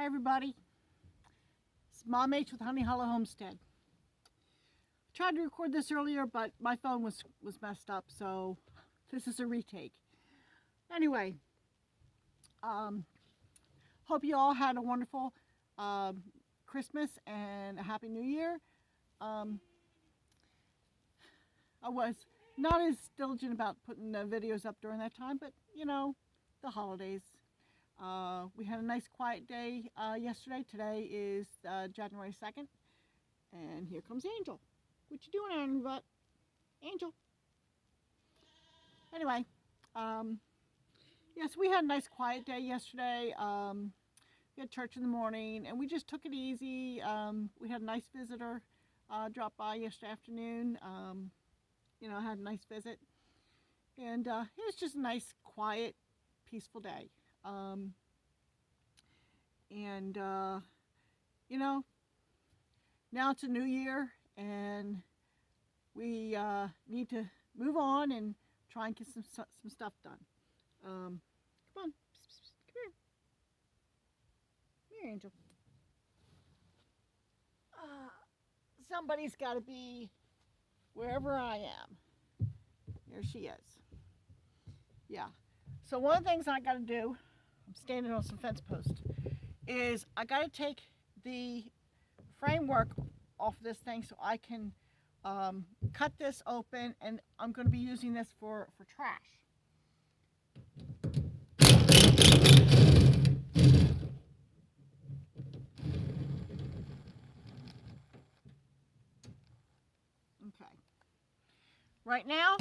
Hi everybody, it's Mom H with Honey Hollow Homestead. I tried to record this earlier, but my phone was messed up, so this is a retake. Anyway, hope you all had a wonderful Christmas and a Happy New Year. I was not as diligent about putting the videos up during that time, but you know, the holidays. We had a nice quiet day yesterday. Today is January 2nd. And here comes Angel. What you doing, Angel? Angel. Anyway, yes, we had a nice quiet day yesterday. We had church in the morning, and we just took it easy. We had a nice visitor drop by yesterday afternoon. Had a nice visit. And it was just a nice, quiet, peaceful day. Now it's a new year, and we need to move on and try and get some stuff done. Come on, come here. Come here, Angel. Somebody's got to be wherever I am. There she is. Yeah. So one of the things I got to do, I'm standing on some fence posts, is I got to take the framework off this thing so I can cut this open, and I'm going to be using this for trash. Okay. Right now,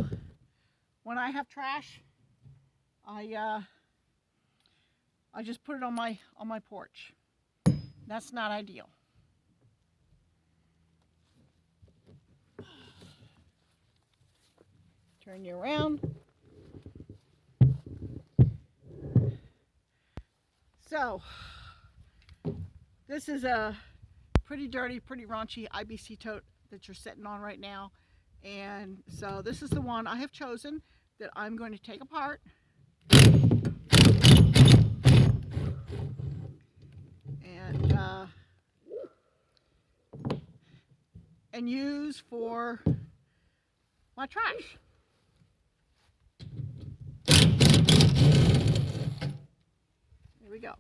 when I have trash, I just put it on my porch. That's not ideal. Turn you around. So, this is a pretty dirty, pretty raunchy IBC tote that you're sitting on right now. And so this is the one I have chosen that I'm going to take apart. And use for my trash. There we go.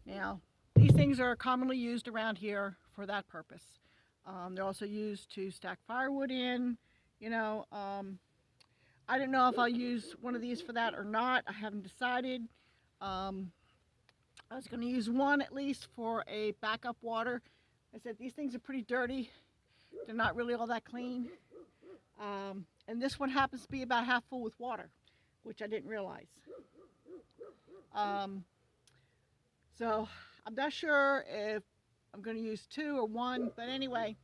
Now, these things are commonly used around here for that purpose. They're also used to stack firewood in. I don't know if I'll use one of these for that or not. I haven't decided. I was going to use one at least for a backup water. I said these things are pretty dirty. They're not really all that clean. And this one happens to be about half full with water, which I didn't realize. So I'm not sure if I'm going to use two or one, but anyway,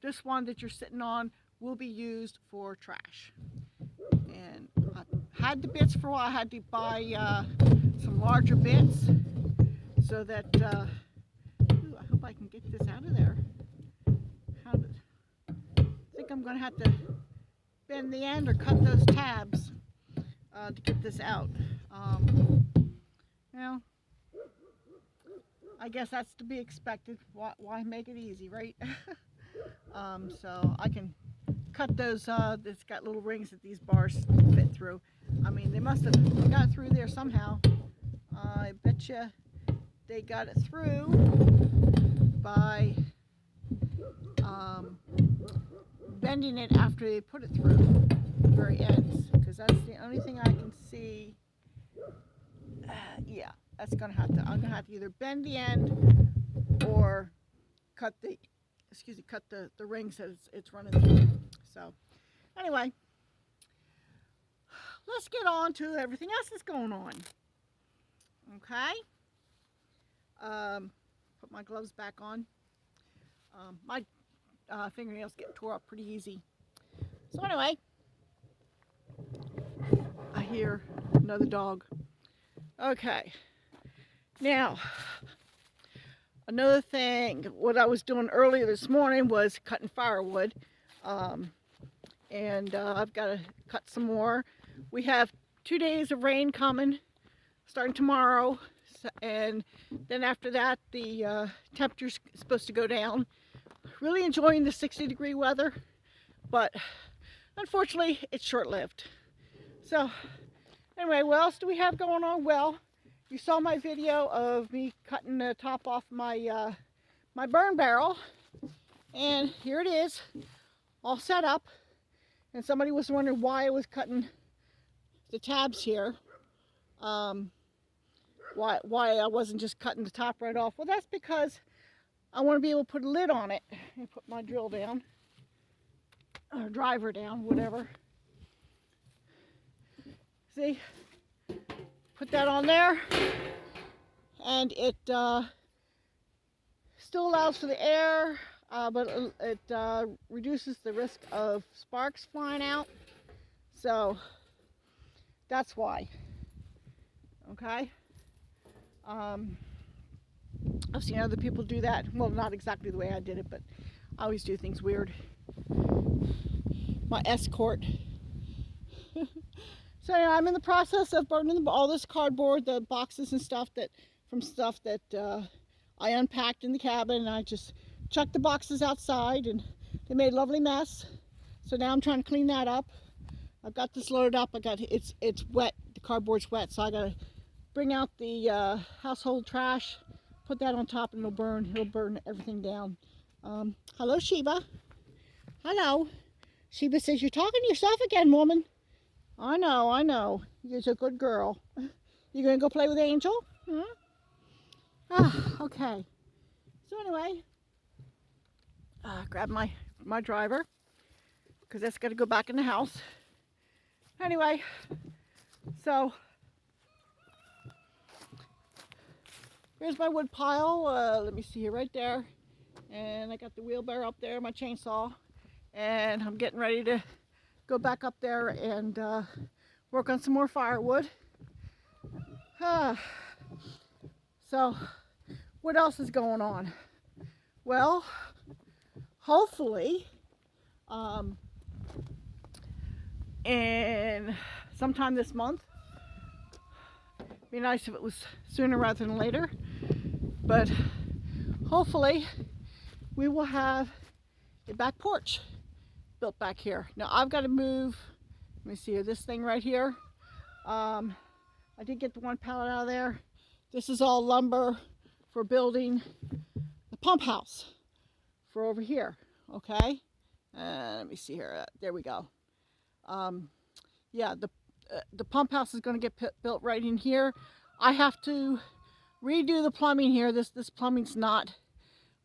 this one that you're sitting on will be used for trash. And I had the bits for a while. I had to buy some larger bits so that, I hope I can get this out of there. I think I'm going to have to bend the end or cut those tabs to get this out. I guess that's to be expected. Why make it easy, right? So I can cut those. It's got little rings that these bars fit through. I mean, they must have got through there somehow. I bet you they got it through by bending it after they put it through the very ends, because that's the only thing I can see. Yeah, that's I'm gonna have to either bend the end or cut the rings that it's running through. So anyway, let's get on to everything else that's going on. Okay. Put my gloves back on. My fingernails get tore up pretty easy. So anyway, I hear another dog. Okay. Now, another thing, what I was doing earlier this morning was cutting firewood. And I've got to cut some more. We have 2 days of rain coming. starting tomorrow. And then after that, the temperature's supposed to go down. Really enjoying the 60-degree weather, but unfortunately, it's short-lived. So anyway, what else do we have going on? Well, you saw my video of me cutting the top off my my burn barrel, and here it is, all set up. And somebody was wondering why I was cutting the tabs here. Why I wasn't just cutting the top right off. Well, that's because I want to be able to put a lid on it. Let me put my drill down, or driver down, whatever. See, put that on there, and it still allows for the air, but it reduces the risk of sparks flying out. So that's why. Okay. I've seen other people do that. Well, not exactly the way I did it, but I always do things weird. My escort. So yeah, I'm in the process of burning all this cardboard, the boxes and stuff that I unpacked in the cabin, and I just chucked the boxes outside, and they made a lovely mess. So now I'm trying to clean that up. I've got this loaded up. It's wet. The cardboard's wet, so I gotta bring out the household trash, put that on top, and it'll burn everything down. Hello, Sheba. Hello. Sheba says, "You're talking to yourself again, woman." I know. You're a good girl. You gonna go play with Angel? Hmm? Okay. So anyway, grab my driver, because that's got to go back in the house. Anyway, so here's my wood pile. Let me see here, right there. And I got the wheelbarrow up there, my chainsaw, and I'm getting ready to go back up there and work on some more firewood. So what else is going on? Well, hopefully in sometime this month, it'd be nice if it was sooner rather than later, but hopefully we will have a back porch built back here. Now I've got to move, let me see here, this thing right here. I did get the one pallet out of there. This is all lumber for building the pump house for over here, okay? Let me see here, there we go. Yeah, the pump house is going to get built right in here. I have to redo the plumbing here. This plumbing's not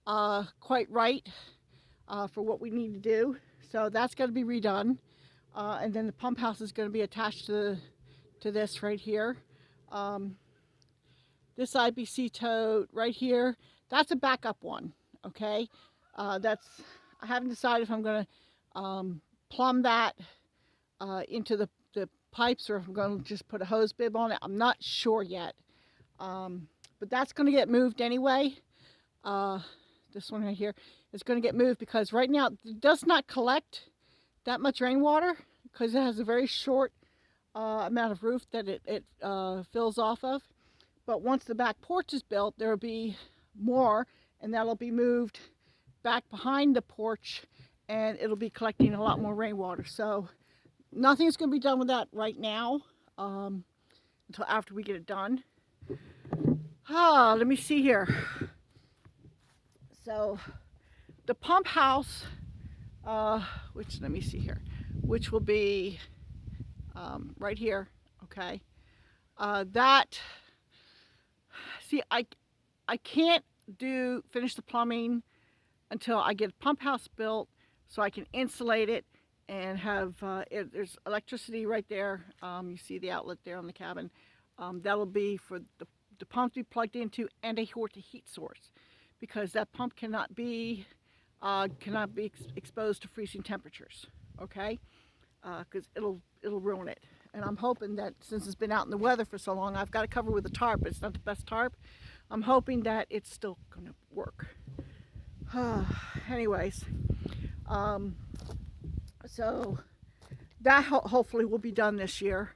quite right for what we need to do. So that's got to be redone. And then the pump house is going to be attached to this right here. This IBC tote right here, that's a backup one, okay? I haven't decided if I'm going to plumb that into the pipes, or if I'm going to just put a hose bib on it. I'm not sure yet. But that's going to get moved anyway. This one right here is going to get moved because right now it does not collect that much rainwater because it has a very short amount of roof that it fills off of. But once the back porch is built, there will be more, and that'll be moved back behind the porch, and it'll be collecting a lot more rainwater. So nothing's going to be done with that right now until after we get it done. Let me see here. So the pump house, which, let me see here, which will be right here, okay? See, I can't finish the plumbing until I get a pump house built so I can insulate it and have, there's electricity right there. You see the outlet there on the cabin. That'll be for the pump to be plugged into, and a heat source, because that pump cannot be exposed to freezing temperatures, okay? Because it'll ruin it. And I'm hoping that since it's been out in the weather for so long, I've got it covered with a tarp, but it's not the best tarp. I'm hoping that it's still going to work. Anyways, so that hopefully will be done this year.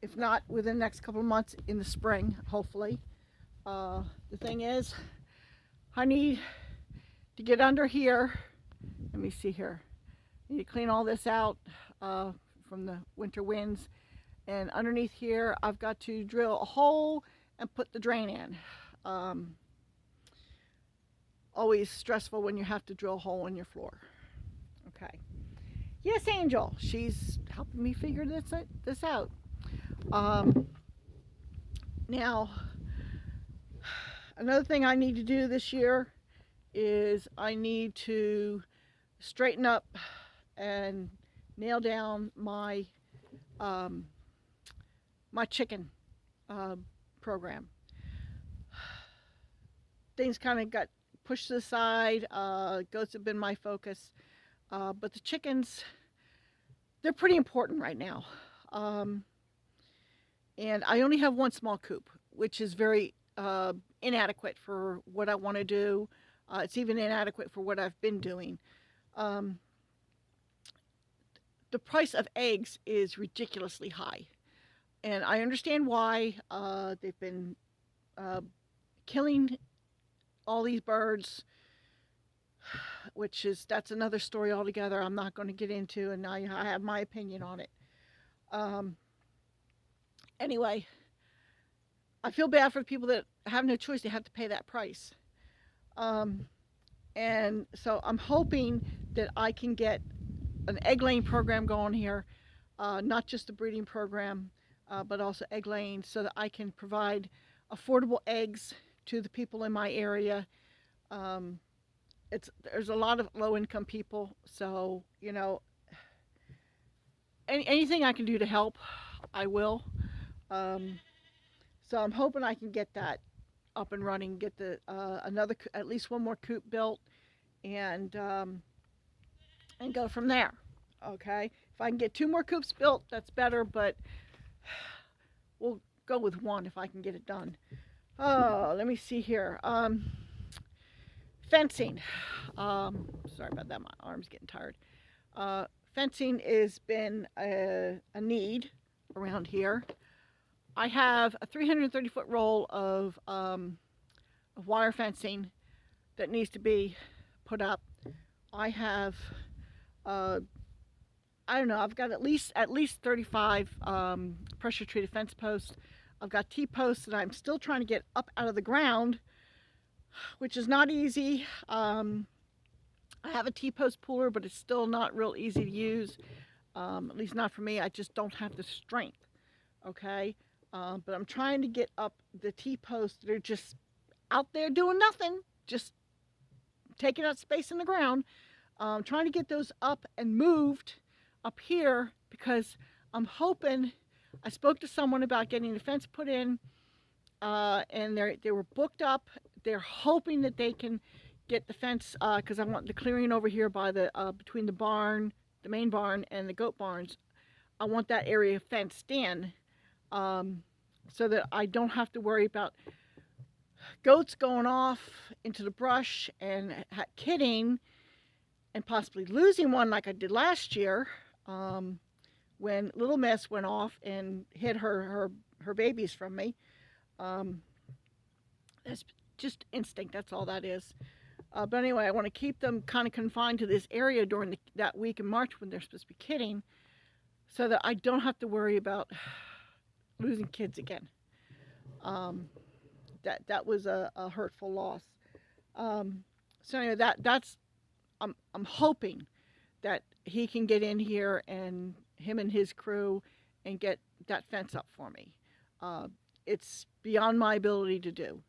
If not within the next couple of months, in the spring, hopefully. The thing is, I need to get under here. Let me see here. I need to clean all this out from the winter winds. And underneath here, I've got to drill a hole and put the drain in. Always stressful when you have to drill a hole in your floor. Okay. Yes, Angel. She's helping me figure this out. Now, another thing I need to do this year is I need to straighten up and nail down my my chicken program. Things kind of got pushed to the side. Goats have been my focus, but the chickens, they're pretty important right now. And I only have one small coop, which is very inadequate for what I want to do. It's even inadequate for what I've been doing. The price of eggs is ridiculously high. And I understand why. They've been killing all these birds, that's another story altogether I'm not going to get into, and I have my opinion on it. Anyway, I feel bad for the people that have no choice. They have to pay that price. And so I'm hoping that I can get an egg laying program going here, not just a breeding program, but also egg laying, so that I can provide affordable eggs to the people in my area. There's a lot of low income people, so anything I can do to help, I will. So I'm hoping I can get that up and running, get the at least one more coop built, and go from there. Okay, if I can get 2 more coops built, that's better, but we'll go with 1 if I can get it done. Oh, let me see here. Fencing. Sorry about that. My arm's getting tired. Fencing has been a need around here. I have a 330-foot roll of wire fencing that needs to be put up. I have, I don't know, I've got at least 35 pressure-treated fence posts. I've got T-posts that I'm still trying to get up out of the ground, which is not easy. I have a T-post puller, but it's still not real easy to use, at least not for me. I just don't have the strength, okay? But I'm trying to get up the T-posts that are just out there doing nothing, just taking up space in the ground. Trying to get those up and moved up here, because I'm hoping, I spoke to someone about getting the fence put in, and they were booked up. They're hoping that they can get the fence, because I want the clearing over here by the between the barn, the main barn, and the goat barns. I want that area fenced in, so that I don't have to worry about goats going off into the brush and kidding and possibly losing one like I did last year, when Little Miss went off and hid her babies from me. That's just instinct, that's all that is. But anyway, I want to keep them kind of confined to this area during that week in March when they're supposed to be kidding, so that I don't have to worry about losing kids again. That was a hurtful loss. So anyway, that's I'm hoping that he can get in here, and him and his crew, and get that fence up for me. It's beyond my ability to do.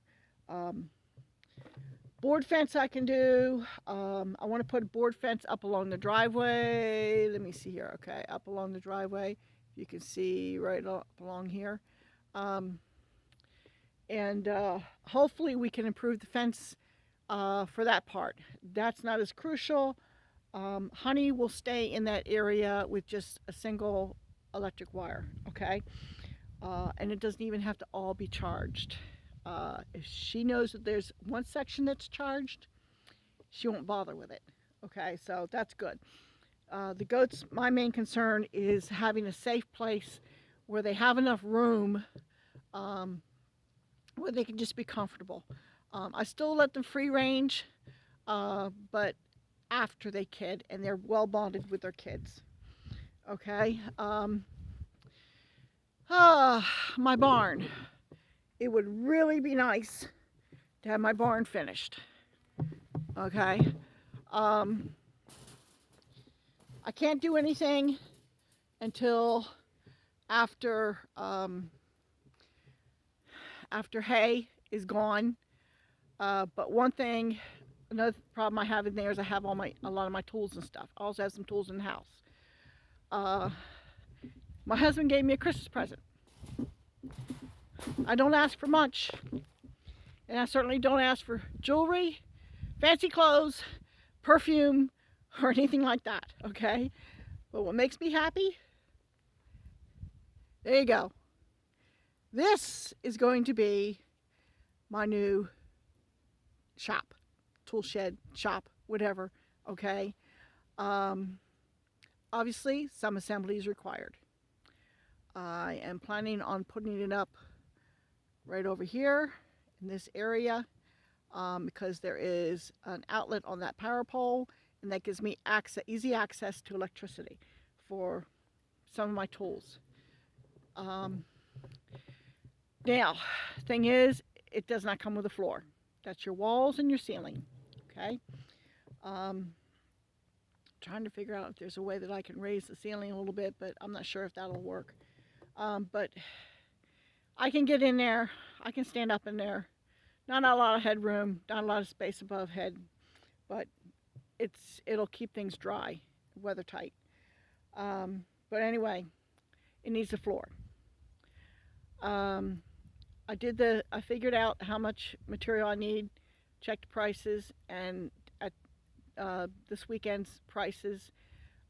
Board fence I can do. I want to put a board fence up along the driveway. Let me see here. Okay, up along the driveway. You can see right up along here. And hopefully we can improve the fence for that part. That's not as crucial. Honey will stay in that area with just a single electric wire, okay? And it doesn't even have to all be charged. If she knows that there's one section that's charged, she won't bother with it, okay? So that's good. The goats, my main concern is having a safe place where they have enough room where they can just be comfortable. I still let them free range, but after they kid and they're well bonded with their kids. Okay. My barn. It would really be nice to have my barn finished. Okay. Um, I can't do anything until after after hay is gone. But one thing, another problem I have in there is I have a lot of my tools and stuff. I also have some tools in the house. My husband gave me a Christmas present. I don't ask for much, and I certainly don't ask for jewelry, fancy clothes, perfume, or anything like that. Okay, but what makes me happy? There you go. This is going to be my new shop, tool shed, shop, whatever. Okay. Obviously, some assembly is required. I am planning on putting it up right over here in this area because there is an outlet on that power pole, and that gives me easy access to electricity for some of my tools. Now, thing is, it does not come with a floor. That's your walls and your ceiling. Okay. Trying to figure out if there's a way that I can raise the ceiling a little bit, but I'm not sure if that'll work. But I can get in there. I can stand up in there. Not a lot of headroom, not a lot of space above head, but it'll keep things dry, weather tight. But anyway, it needs a floor. I figured out how much material I need, checked prices, and at this weekend's prices,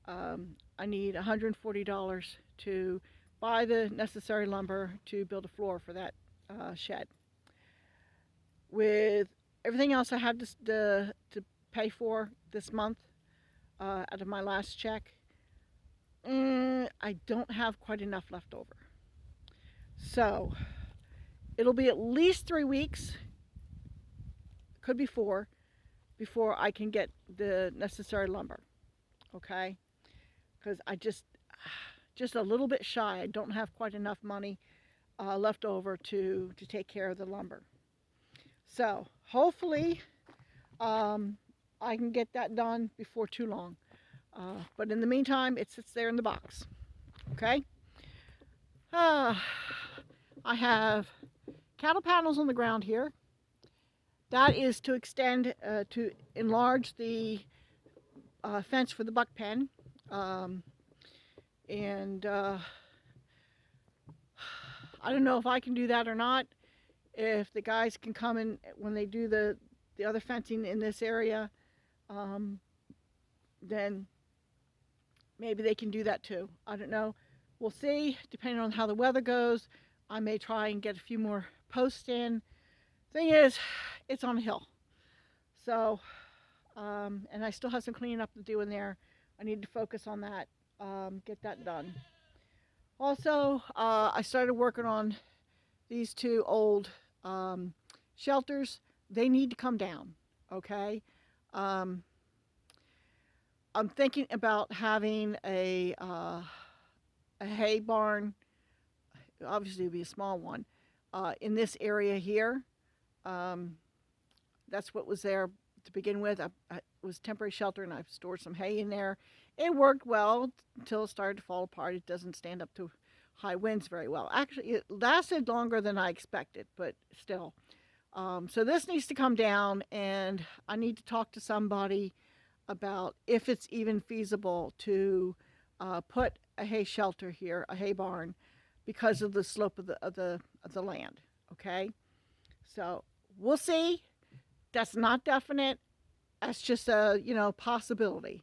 I need $140 to buy the necessary lumber to build a floor for that shed. With everything else I had to pay for this month out of my last check, I don't have quite enough left over. So it'll be at least 3 weeks, could be 4, before I can get the necessary lumber. Okay? Because I just a little bit shy. I don't have quite enough money left over to take care of the lumber. So hopefully I can get that done before too long. But in the meantime, it sits there in the box. Okay? I have cattle panels on the ground here. That is to to enlarge the fence for the buck pen. I don't know if I can do that or not. If the guys can come in when they do the other fencing in this area, then maybe they can do that too. I don't know. We'll see. Depending on how the weather goes, I may try and get a few more posts in. Thing is, it's on a hill. So, and I still have some cleaning up to do in there. I need to focus on that, get that done. Also, I started working on these 2 old shelters. They need to come down, okay? I'm thinking about having a hay barn, obviously it would be a small one, in this area here. That's what was there to begin with. It was temporary shelter, and I've stored some hay in there. It worked well until it started to fall apart. It doesn't stand up to high winds very well. Actually, it lasted longer than I expected, but still. So this needs to come down, and I need to talk to somebody about if it's even feasible to put a hay shelter here, a hay barn, because of the slope of the land. Okay, so we'll see. That's not definite. That's just a possibility.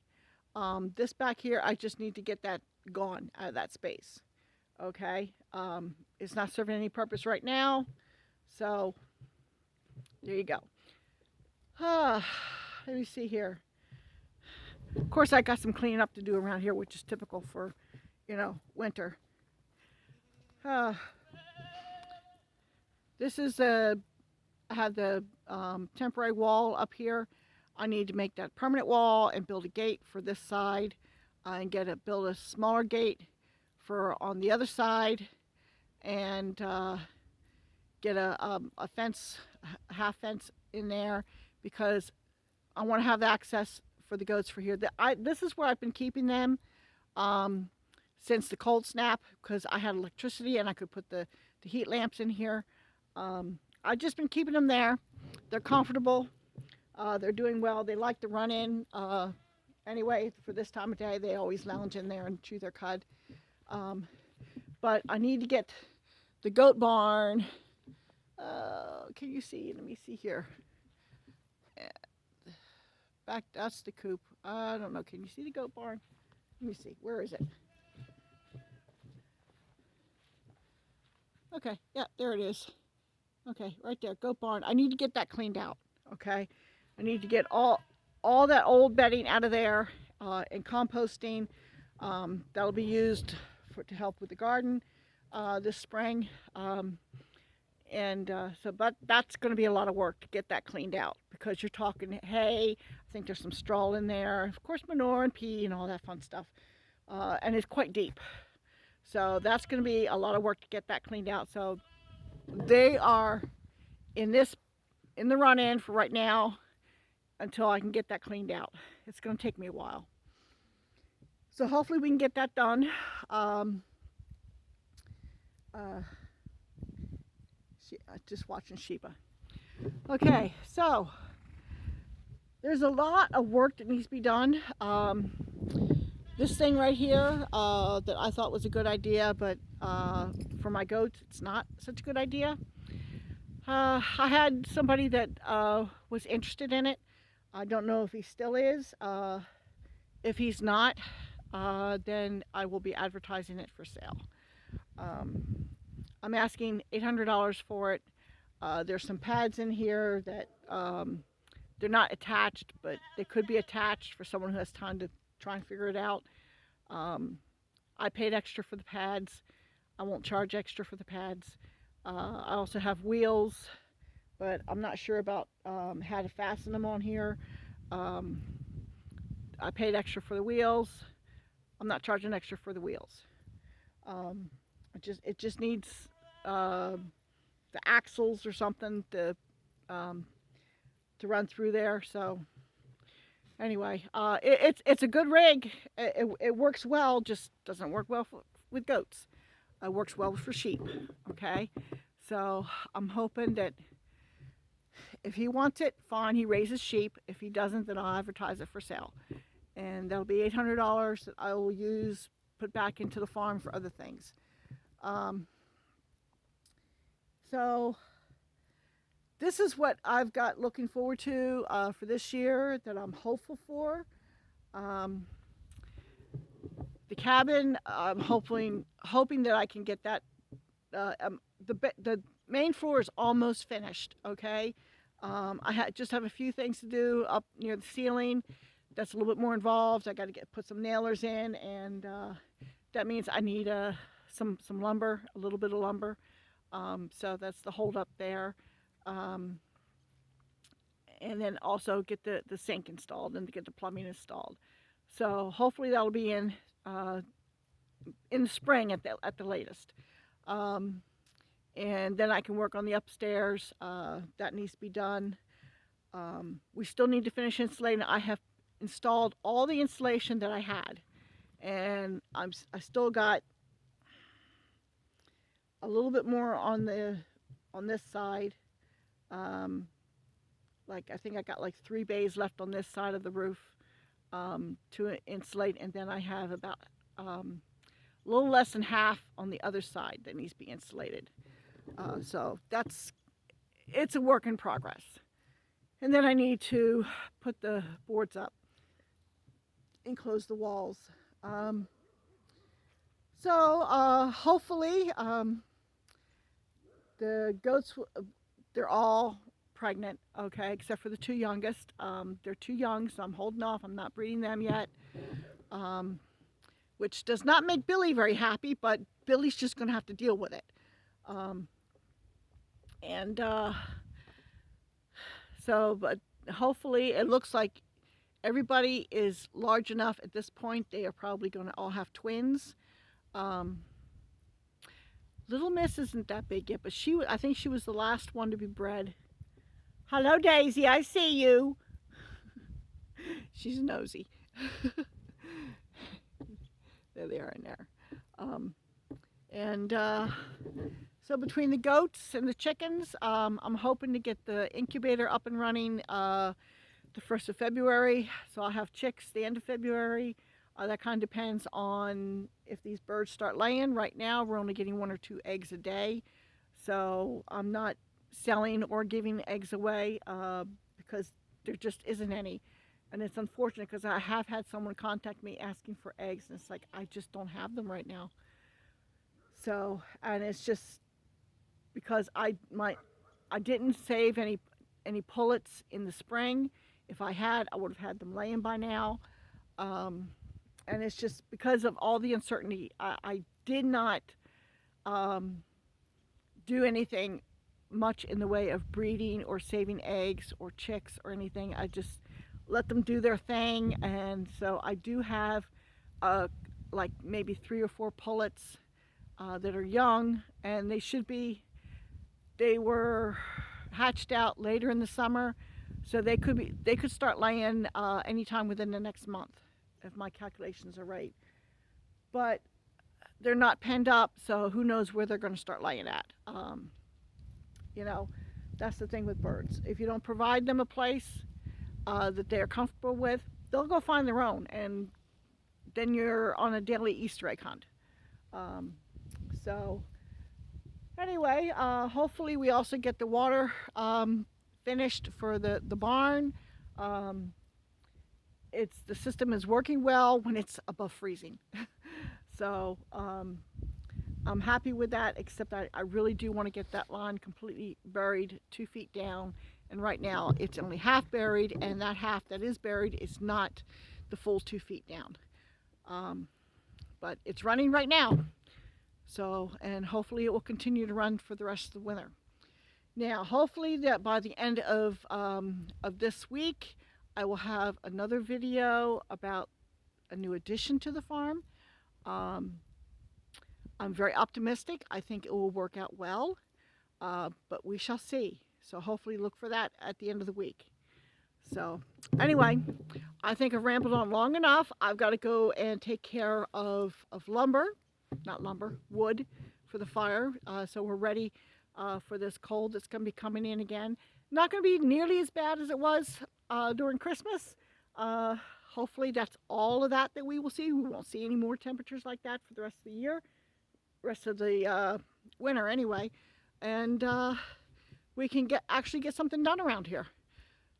This back here, I just need to get that gone out of that space. Okay, it's not serving any purpose right now, so there you go. Let me see here. Of course, I got some cleaning up to do around here, which is typical for winter. Uh, this is a, I have the temporary wall up here. I need to make that permanent wall and build a gate for this side, and build a smaller gate for on the other side, and get a fence, a half fence in there, because I want to have access for the goats for here. This is where I've been keeping them um, since the cold snap, because I had electricity and I could put the heat lamps in here. I've just been keeping them there. They're comfortable. They're doing well. They like to run in. Anyway, for this time of day, they always lounge in there and chew their cud. But I need to get the goat barn. Can you see? Let me see here. Back, that's the coop. I don't know. Can you see the goat barn? Let me see. Where is it? Okay. Yeah, there it is. Okay, right there. Goat barn. I need to get that cleaned out. Okay. I need to get all that old bedding out of there, and composting. That'll be used to help with the garden this spring. But that's going to be a lot of work to get that cleaned out, because you're talking hay. I think there's some straw in there, of course, manure and pee and all that fun stuff. And it's quite deep. So that's going to be a lot of work to get that cleaned out. So they are in the run-in for right now until I can get that cleaned out. It's going to take me a while. So hopefully we can get that done. Just watching Sheba. Okay, so there's a lot of work that needs to be done. This thing right here that I thought was a good idea, but for my goats, it's not such a good idea. I had somebody that was interested in it. I don't know if he still is. If he's not, then I will be advertising it for sale. I'm asking $800 for it. There's some pads in here that they're not attached, but they could be attached for someone who has time to try and figure it out. I paid extra for the pads. I won't charge extra for the pads. I also have wheels, but I'm not sure about how to fasten them on here. I paid extra for the wheels. I'm not charging extra for the wheels. It just needs the axles or something to run through there. So anyway, it's a good rig. It works well, just doesn't work well with goats. It works well for sheep. Okay, so I'm hoping that if he wants it, fine, he raises sheep. If he doesn't, then I'll advertise it for sale, and that'll be $800 that I will put back into the farm for other things. So this is what I've got looking forward to for this year that I'm hopeful for. The cabin, I'm hoping that I can get that. The main floor is almost finished. Okay, I just have a few things to do up near the ceiling. That's a little bit more involved. I got to put some nailers in, and that means I need some lumber, a little bit of lumber. So that's the hold up there. And then also get the sink installed and to get the plumbing installed. So hopefully that'll be in the spring at the latest. And then I can work on the upstairs. That needs to be done. We still need to finish insulating. I have installed all the insulation that I had, and I still got a little bit more on this side. Like I think I got like 3 bays left on this side of the roof to insulate, and then I have about a little less than half on the other side that needs to be insulated. So it's a work in progress. And then I need to put the boards up and close the walls. Hopefully the goats, they're all pregnant, okay, except for the 2 youngest. They're too young, so I'm holding off. I'm not breeding them yet. which does not make Billy very happy, but Billy's just going to have to deal with it. Um, and so, but hopefully it looks like everybody is large enough at this point. They are probably going to all have twins. Um, Little Miss isn't that big yet, but I think she was the last one to be bred. Hello, Daisy. I see you. She's nosy. There they are in there. And so between the goats and the chickens, I'm hoping to get the incubator up and running the 1st of February. So I'll have chicks the end of February. That kind of depends on if these birds start laying. Right now, we're only getting 1 or 2 eggs a day. So I'm not selling or giving eggs away because there just isn't any. And it's unfortunate because I have had someone contact me asking for eggs, and it's like, I just don't have them right now. So, and it's just because I didn't save any pullets in the spring. If I had, I would have had them laying by now. And it's just because of all the uncertainty, I did not do anything much in the way of breeding or saving eggs or chicks or anything. I just let them do their thing. And so I do have like maybe 3 or 4 pullets that are young, and they were hatched out later in the summer, so they could start laying anytime within the next month if my calculations are right. But they're not penned up, so who knows where they're going to start laying at. You know, that's the thing with birds. If you don't provide them a place that they're comfortable with, they'll go find their own, and then you're on a daily Easter egg hunt. So anyway, hopefully we also get the water finished for the barn. The system is working well when it's above freezing. So I'm happy with that, except I really do want to get that lawn completely buried 2 feet down. And right now it's only half buried, and that half that is buried is not the full 2 feet down. But it's running right now. So, and hopefully it will continue to run for the rest of the winter. Now, hopefully that by the end of this week, I will have another video about a new addition to the farm. I'm very optimistic. I think it will work out well, but we shall see. So hopefully look for that at the end of the week. So anyway, I think I've rambled on long enough. I've got to go and take care of wood for the fire. So we're ready for this cold that's going to be coming in again. Not going to be nearly as bad as it was during Christmas. Hopefully that's all of that we will see. We won't see any more temperatures like that for the rest of the year, rest of the winter anyway. And we can actually get something done around here.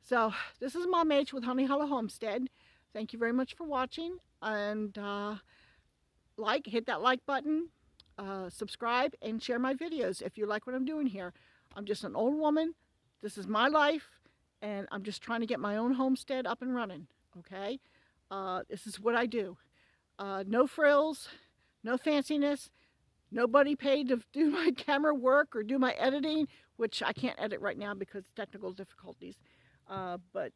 So this is Mom H with Honey Hollow Homestead. Thank you very much for watching, and hit that like button, subscribe, and share my videos if you like what I'm doing here. I'm just an old woman. This is my life, and I'm just trying to get my own homestead up and running, okay? This is what I do. No frills, no fanciness, nobody paid to do my camera work or do my editing, which I can't edit right now because of technical difficulties. But,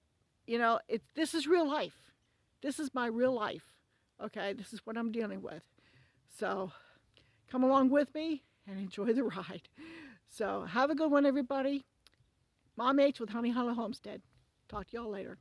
you know, this is real life. This is my real life, okay? This is what I'm dealing with. So come along with me and enjoy the ride. So have a good one, everybody. Mom H with Honey Hollow Homestead. Talk to y'all later.